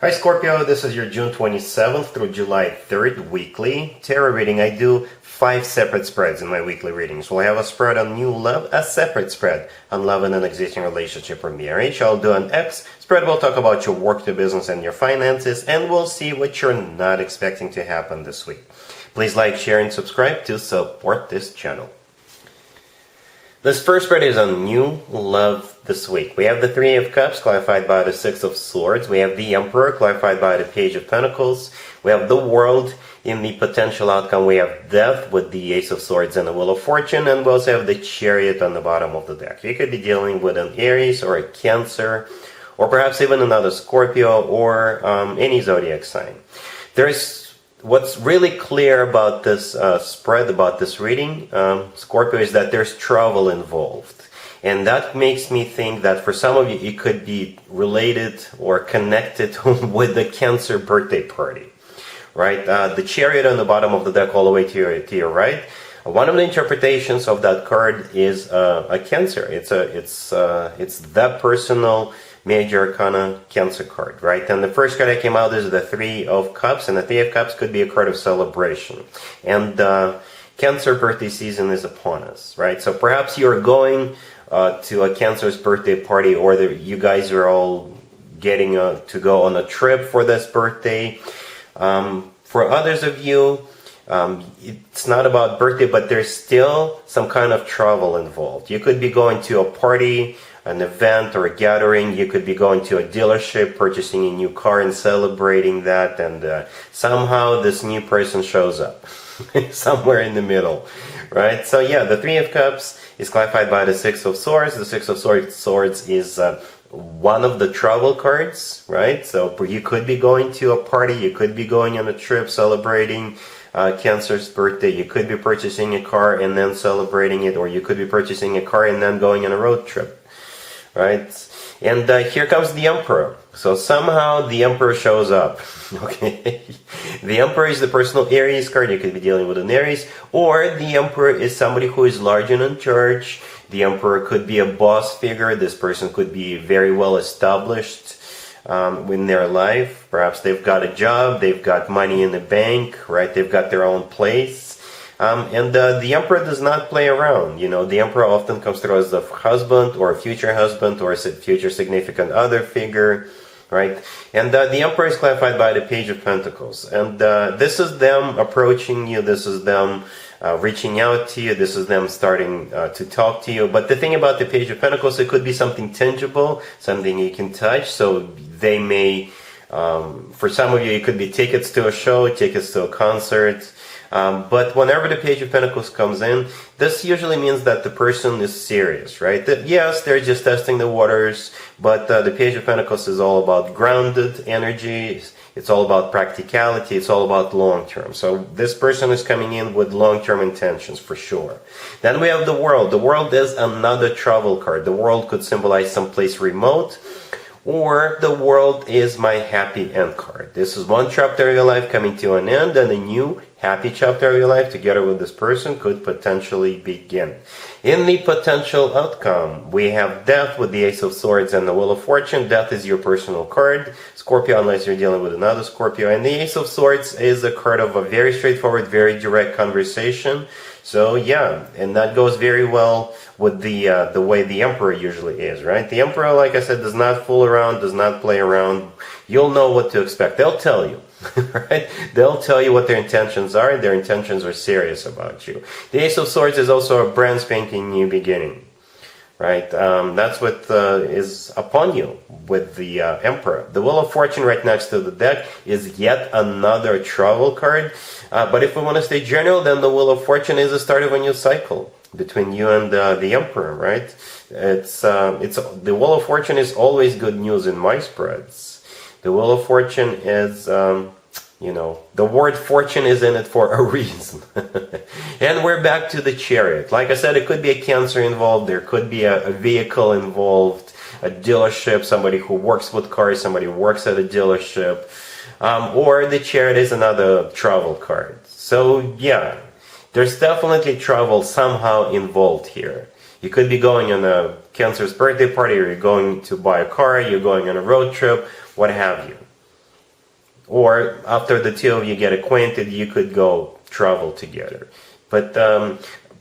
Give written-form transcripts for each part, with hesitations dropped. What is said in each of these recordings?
Hi Scorpio, this is your June 27th through July 3rd weekly tarot reading. I do 5 separate spreads in my weekly readings. We'll have a spread on new love, a separate spread on love in an existing relationship or marriage. I'll do an X spread. We'll talk about your work, your business, and your finances, and we'll see what you're not expecting to happen this week. Please like, share, and subscribe to support this channel. This first spread is on new love this week. We have the Three of Cups, clarified by the Six of Swords. We have the Emperor, clarified by the Page of Pentacles. We have the World in the potential outcome. We have Death with the Ace of Swords and the Wheel of Fortune. And we also have the Chariot on the bottom of the deck. You could be dealing with an Aries or a Cancer, or perhaps even another Scorpio or any zodiac sign. What's really clear about this spread, about this reading, Scorpio, is that there's travel involved. And that makes me think that for some of you, it could be related or connected with the Cancer birthday party, right? The Chariot on the bottom of the deck all the way to your right. One of the interpretations of that card is a Cancer. It's that personal major arcana Cancer card, right? And the first card that came out is the Three of Cups, and the Three of Cups could be a card of celebration. And Cancer birthday season is upon us, right? So perhaps you're going to a Cancer's birthday party, or you guys are all getting to go on a trip for this birthday. For others of you, it's not about birthday, but there's still some kind of travel involved. You could be going to a party, an event, or a gathering. You could be going to a dealership, purchasing a new car and celebrating that, and somehow this new person shows up somewhere in the middle, right? So yeah, the Three of Cups is clarified by the Six of Swords. The Six of Swords is one of the travel cards, right? So you could be going to a party, you could be going on a trip celebrating Cancer's birthday, you could be purchasing a car and then celebrating it, or you could be purchasing a car and then going on a road trip, right? And here comes the Emperor. So somehow the Emperor shows up. Okay, the Emperor is the personal Aries card. You could be dealing with an Aries, or the Emperor is somebody who is large and in charge. The Emperor could be a boss figure. This person could be very well established in their life. Perhaps they've got a job, they've got money in the bank, right? They've got their own place. And the Emperor does not play around. You know, the Emperor often comes through as a husband or a future husband or a future significant other figure, right? And the Emperor is clarified by the Page of Pentacles. And this is them approaching you. This is them reaching out to you. This is them starting to talk to you. But the thing about the Page of Pentacles, it could be something tangible, something you can touch. So they may, for some of you, it could be tickets to a show, tickets to a concert. But whenever the Page of Pentacles comes in, this usually means that the person is serious, right? That yes, they're just testing the waters, but the Page of Pentacles is all about grounded energy. It's all about practicality. It's all about long-term. So this person is coming in with long-term intentions for sure. Then we have the World. The World is another travel card. The World could symbolize someplace remote, or the World is my happy end card. This is one chapter of your life coming to an end, and a new happy chapter of your life together with this person could potentially begin. In the potential outcome, we have Death with the Ace of Swords and the Wheel of Fortune. Death is your personal card, Scorpio, unless you're dealing with another Scorpio. And the Ace of Swords is a card of a very straightforward, very direct conversation. So yeah, and that goes very well with the way the Emperor usually is, right? The Emperor, like I said, does not fool around, does not play around. You'll know what to expect. They'll tell you, right? They'll tell you what their intentions are, and their intentions are serious about you. The Ace of Swords is also a brand spanking new beginning, right? That's what is upon you with the Emperor. The Wheel of Fortune right next to the deck is yet another travel card. But if we want to stay general, then the Wheel of Fortune is the start of a new cycle between you and the Emperor, right? The Wheel of Fortune is always good news in my spreads. The Wheel of Fortune is, you know, the word fortune is in it for a reason. And we're back to the Chariot. Like I said, it could be a Cancer involved. There could be a vehicle involved, a dealership, somebody who works with cars, somebody who works at a dealership. Or the Chariot is another travel card. So yeah, there's definitely travel somehow involved here. You could be going on a Cancer's birthday party, or you're going to buy a car, you're going on a road trip, what have you. Or after the two of you get acquainted, you could go travel together. But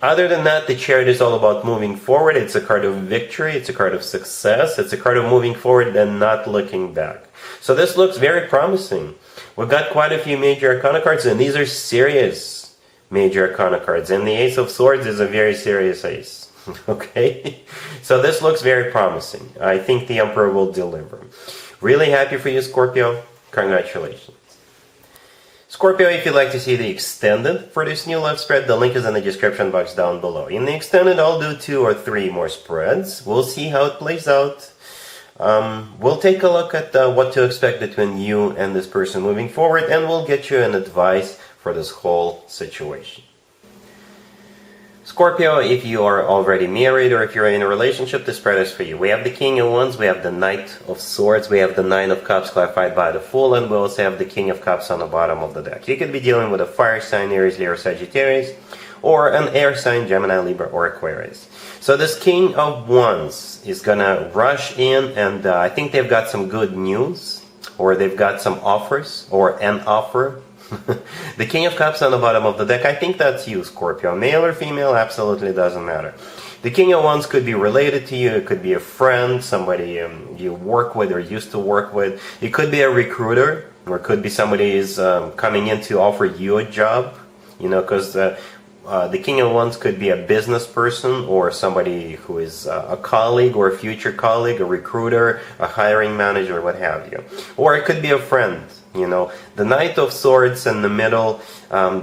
other than that, the Chariot is all about moving forward. It's a card of victory. It's a card of success. It's a card of moving forward and not looking back. So this looks very promising. We've got quite a few major arcana cards, and these are serious major arcana cards. And the Ace of Swords is a very serious ace. Okay? So this looks very promising. I think the Emperor will deliver. Really happy for you, Scorpio. Congratulations. Scorpio, if you'd like to see the extended for this new love spread, the link is in the description box down below. In the extended, I'll do 2 or 3 more spreads. We'll see how it plays out. We'll take a look at what to expect between you and this person moving forward, and we'll get you an advice for this whole situation. Scorpio, if you are already married or if you're in a relationship, this spread is for you. We have the King of Wands, we have the Knight of Swords, we have the Nine of Cups clarified by the Fool, and we also have the King of Cups on the bottom of the deck. You could be dealing with a fire sign, Aries, Leo, Sagittarius, or an air sign, Gemini, Libra, or Aquarius. So this King of Wands is gonna rush in, and I think they've got some good news, or they've got some offers, or an offer. The King of Cups on the bottom of the deck, I think that's you, Scorpio. Male or female, absolutely doesn't matter. The King of Wands could be related to you. It could be a friend, somebody you work with or used to work with. It could be a recruiter, or it could be somebody is coming in to offer you a job. You know, because the King of Wands could be a business person or somebody who is a colleague or a future colleague, a recruiter, a hiring manager, what have you. Or it could be a friend. You know, the Knight of Swords in the middle,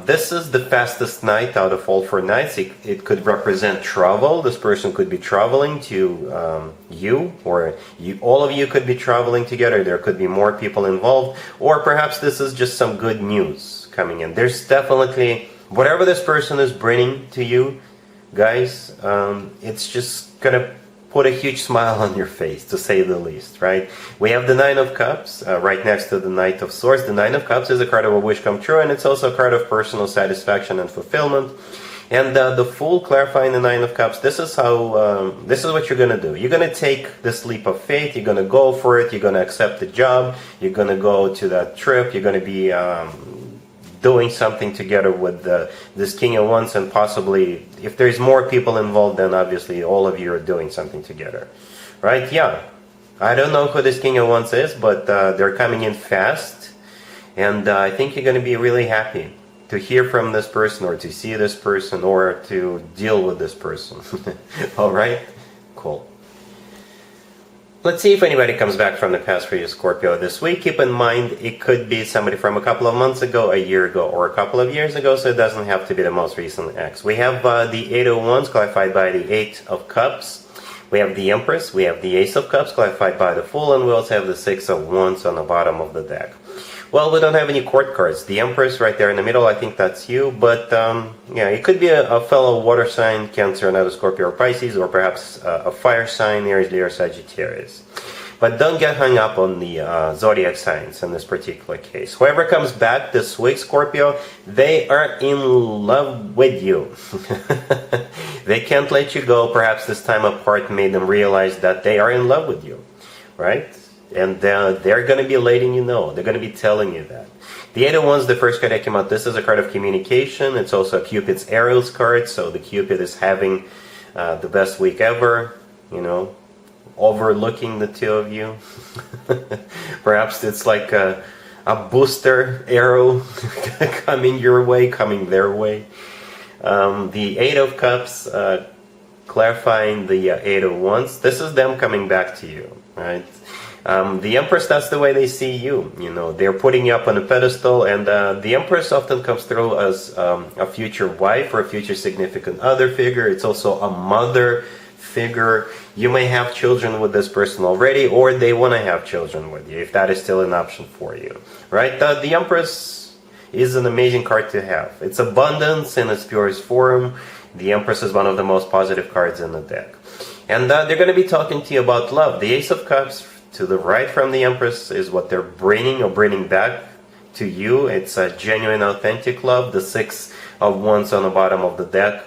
this is the fastest knight out of all 4 knights. It could represent travel. This person could be traveling to you, or all of you could be traveling together. There could be more people involved, or perhaps this is just some good news coming in. There's definitely, whatever this person is bringing to you, guys, it's just gonna put a huge smile on your face, to say the least, right? We have the Nine of Cups right next to the Knight of Swords. The Nine of Cups is a card of a wish come true, and it's also a card of personal satisfaction and fulfillment. And the Fool, clarifying the Nine of Cups, this is how, this is what you're gonna do. You're gonna take this leap of faith, you're gonna go for it, you're gonna accept the job, you're gonna go to that trip, you're gonna be doing something together with this King of Wands, and possibly, if there's more people involved, then obviously all of you are doing something together, right? Yeah, I don't know who this King of Wands is, but they're coming in fast, and I think you're going to be really happy to hear from this person, or to see this person, or to deal with this person. All right, cool. Let's see if anybody comes back from the past for you, Scorpio, this week. Keep in mind, it could be somebody from a couple of months ago, a year ago, or a couple of years ago, so it doesn't have to be the most recent ex. We have the Eight of Wands, clarified by the Eight of Cups. We have the Empress, we have the Ace of Cups, clarified by the Fool, and we also have the Six of Wands on the bottom of the deck. Well, we don't have any court cards. The Empress right there in the middle, I think that's you, but yeah, it could be a fellow water sign, Cancer, another Scorpio or Pisces, or perhaps a fire sign, Aries, Leo, Sagittarius. But don't get hung up on the zodiac signs in this particular case. Whoever comes back this week, Scorpio, they are in love with you. They can't let you go. Perhaps this time apart made them realize that they are in love with you, right? And they're going to be letting you know. They're going to be telling you that. The Eight of Wands, the first card that came out, this is a card of communication. It's also Cupid's arrows card. So the Cupid is having the best week ever, you know, overlooking the two of you. Perhaps it's like a booster arrow coming your way, coming their way. The Eight of Cups, clarifying the Eight of Wands. This is them coming back to you, right? The Empress, that's the way they see you. You know, they're putting you up on a pedestal, and the Empress often comes through as a future wife or a future significant other figure. It's also a mother figure. You may have children with this person already, or they want to have children with you, if that is still an option for you, right? The Empress is an amazing card to have. It's abundance in its purest form. The Empress is one of the most positive cards in the deck. And they're going to be talking to you about love. The Ace of Cups to the right from the Empress is what they're bringing or bringing back to you. It's a genuine, authentic love. The Six of Wands on the bottom of the deck.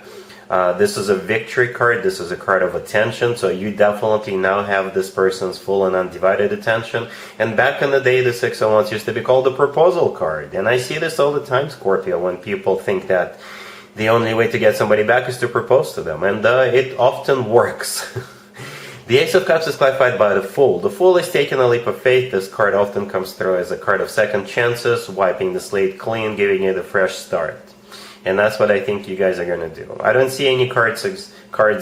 This is a victory card. This is a card of attention. So you definitely now have this person's full and undivided attention. And back in the day, the Six of Wands used to be called the proposal card. And I see this all the time, Scorpio, when people think that the only way to get somebody back is to propose to them. And it often works. The Ace of Cups is clarified by the Fool. The Fool is taking a leap of faith. This card often comes through as a card of second chances, wiping the slate clean, giving it a fresh start. And that's what I think you guys are going to do. I don't see any cards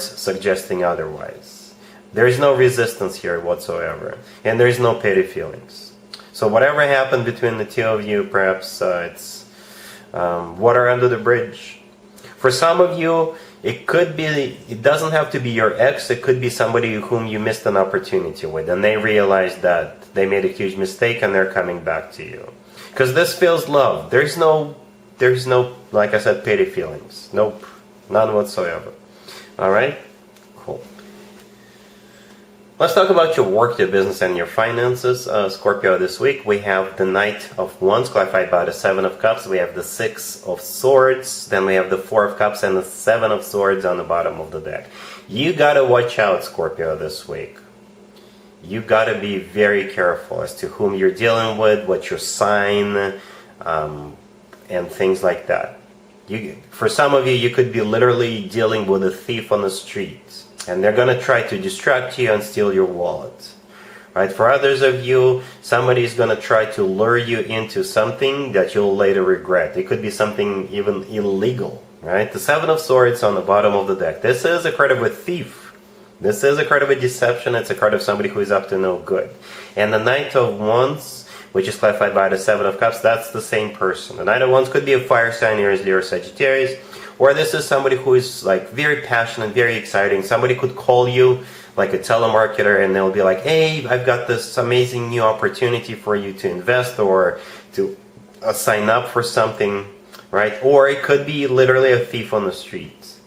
suggesting otherwise. There is no resistance here whatsoever. And there is no petty feelings. So whatever happened between the two of you, perhaps it's water under the bridge. For some of you, it doesn't have to be your ex. It could be somebody whom you missed an opportunity with. And they realize that they made a huge mistake and they're coming back to you. Because this feels love. There's no, like I said, petty feelings. Nope. None whatsoever. Alright? Cool. Let's talk about your work, your business, and your finances. Scorpio, this week we have the Knight of Wands, clarified by the Seven of Cups. We have the Six of Swords. Then we have the Four of Cups and the Seven of Swords on the bottom of the deck. You gotta watch out, Scorpio, this week. You gotta be very careful as to whom you're dealing with, what your sign, and things like that. For some of you, you could be literally dealing with a thief on the street, and they're going to try to distract you and steal your wallet. Right? For others of you, somebody is going to try to lure you into something that you'll later regret. It could be something even illegal. Right? The Seven of Swords on the bottom of the deck. This is a card of a thief. This is a card of a deception. It's a card of somebody who is up to no good. And the Knight of Wands, which is clarified by the Seven of Cups, that's the same person. The Knight of Wands could be a fire sign, Aries, Leo, Sagittarius, or this is somebody who is like very passionate, very exciting. Somebody could call you like a telemarketer and they'll be like, hey, I've got this amazing new opportunity for you to invest or to sign up for something, right? Or it could be literally a thief on the streets.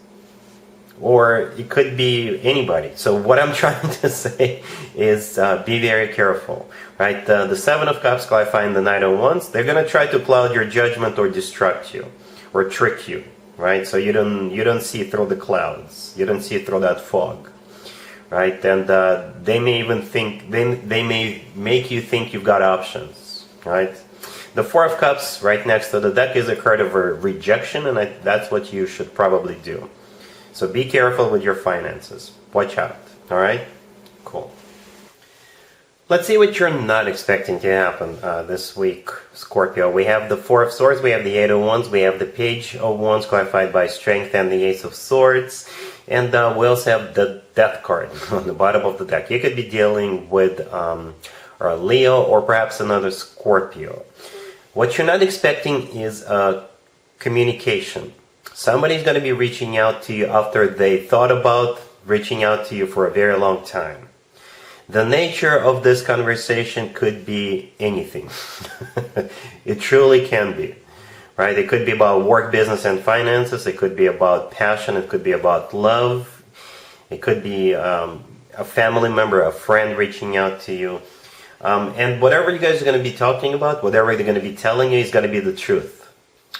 Or it could be anybody. So what I'm trying to say is be very careful, right? The Seven of Cups clarifying the Knight of Wands, they're going to try to cloud your judgment or distract you or trick you, right? So you don't see through the clouds. You don't see through that fog, right? And they may even think, they may make you think you've got options, right? The Four of Cups right next to the deck is a card of a rejection, and that's what you should probably do. So be careful with your finances. Watch out. All right? Cool. Let's see what you're not expecting to happen this week, Scorpio. We have the Four of Swords, we have the Eight of Wands, we have the Page of Wands clarified by Strength, and the Ace of Swords. And we also have the Death card on the bottom of the deck. You could be dealing with a Leo or perhaps another Scorpio. What you're not expecting is communication. Somebody's going to be reaching out to you after they thought about reaching out to you for a very long time. The nature of this conversation could be anything. It truly can be. Right? It could be about work, business, and finances. It could be about passion. It could be about love. It could be a family member, a friend reaching out to you. And whatever you guys are going to be talking about, whatever they're going to be telling you is going to be the truth.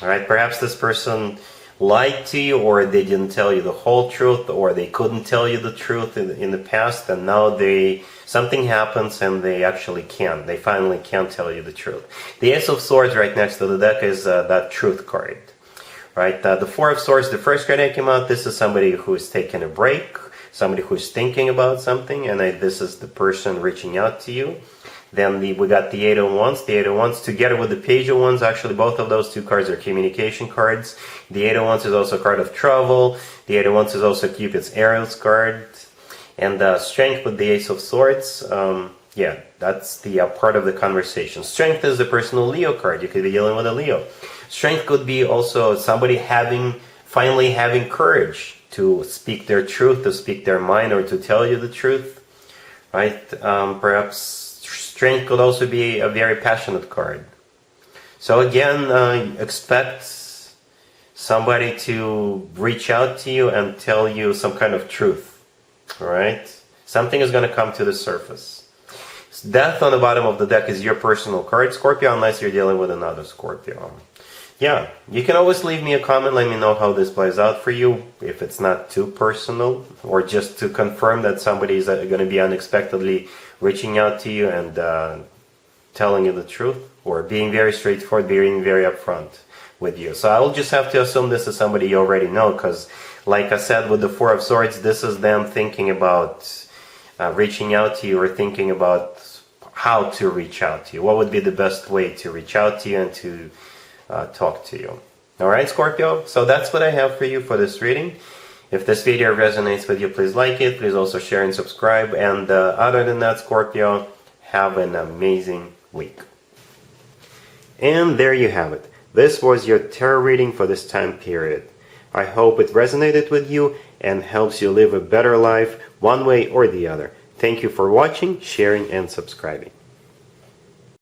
All right? Perhaps this person lied to you, or they didn't tell you the whole truth, or they couldn't tell you the truth in the past, and now something happens and they actually can. They finally can tell you the truth. The Ace of Swords right next to the deck is that truth card. Right? The Four of Swords, the first card that came out, this is somebody who's taking a break, somebody who's thinking about something, and this is the person reaching out to you. Then we got the Eight of Wands. The Eight of Wands together with the Page of Wands, actually both of those two cards are communication cards. The Eight of Wands is also a card of travel. The Eight of Wands is also Cupid's arrows card. And Strength with the Ace of Swords, yeah, that's the part of the conversation. Strength is the personal Leo card. You could be dealing with a Leo. Strength could be also somebody finally having courage to speak their truth, to speak their mind, or to tell you the truth. Right? Perhaps Strength could also be a very passionate card. So again, expect somebody to reach out to you and tell you some kind of truth. Alright? Something is going to come to the surface. Death on the bottom of the deck is your personal card, Scorpio, unless you're dealing with another Scorpio. Yeah, you can always leave me a comment, let me know how this plays out for you, if it's not too personal, or just to confirm that somebody is going to be unexpectedly reaching out to you and telling you the truth, or being very straightforward, being very upfront with you. So I'll just have to assume this is somebody you already know, because like I said with the Four of Swords, this is them thinking about reaching out to you, or thinking about how to reach out to you. What would be the best way to reach out to you and to talk to you. Alright, Scorpio, so that's what I have for you for this reading. If this video resonates with you, please like it, please also share and subscribe, and other than that, Scorpio, have an amazing week. And there you have it. This was your tarot reading for this time period. I hope it resonated with you and helps you live a better life one way or the other. Thank you for watching, sharing, and subscribing.